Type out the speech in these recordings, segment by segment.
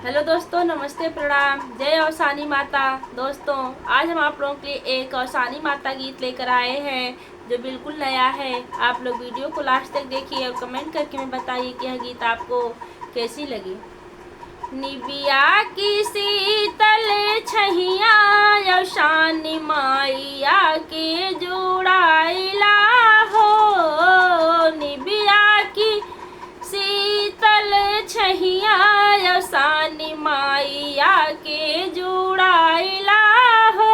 Hello दोस्तों, नमस्ते, प्रणाम, जय औसानी माता। दोस्तों, आज हम आप लोगों के लिए एक औसानी माता गीत लेकर आए हैं जो बिल्कुल नया है। आप लोग वीडियो को लास्ट तक देखिए और कमेंट करके हमें बताइए कि यह गीत आपको कैसी लगी। निबिया की शीतल छहिया औसानी माइया के जुड़ाइला हो। निबिया की शीतल छहिया औसानी माइया के जुड़ाइला हो।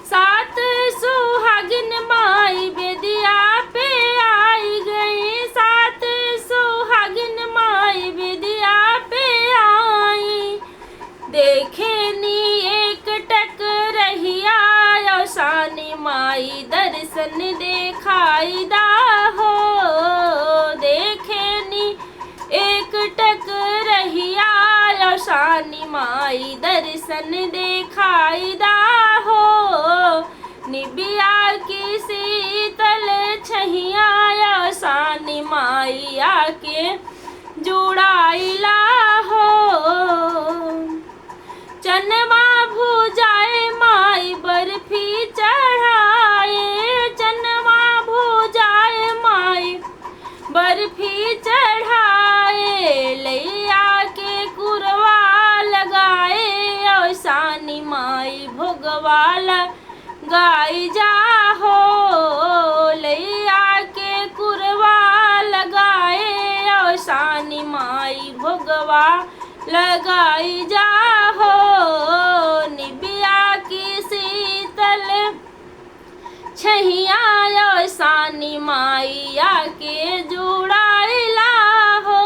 सात सुहागिन माई बेदिया पे आई गई। सात सुहागिन माई बेदिया पे आई। देखे नी एक टक रहिया औसानी माई दर्शन देखाई दा हो। देखे नी एक टक रहिया औसानी माई दर्शन देखाई दा हो। निबिया की शीतल छहिया औसानी माइया के जुड़ाइला हो। चनमा भुजाए माई बर्फी चढ़ाए। चनमा भुजाए माई बर्फी चढ़ाए। लैया के कुरवा लगाए औसानी माई भोगवाला गाई जा हो। लैया के कुरवा लगाए औसानी माई भोगवा लगाई जा हो। निबिया की शीतल छहिया औसानी माइया के जुड़ाइला हो।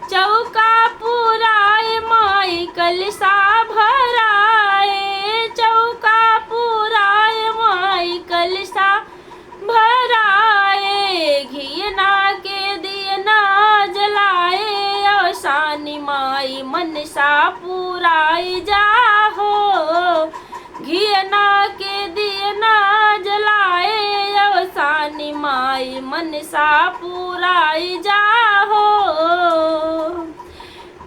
चौका पुराए माई कलसा भराए। चौका पुराए माई कलसा भराए। घियना के दियना जलाए औसानी माई मनसा पुराई जा हो। घियना के दियना जलाए औसानी माई मनसा पुराई जा हो।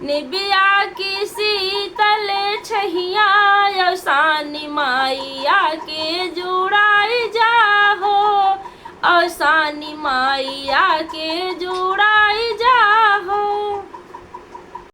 निबिया की शीतल छहिया औसानी माइया के जुड़ाई जा हो। औसानी माइया के जुड़ा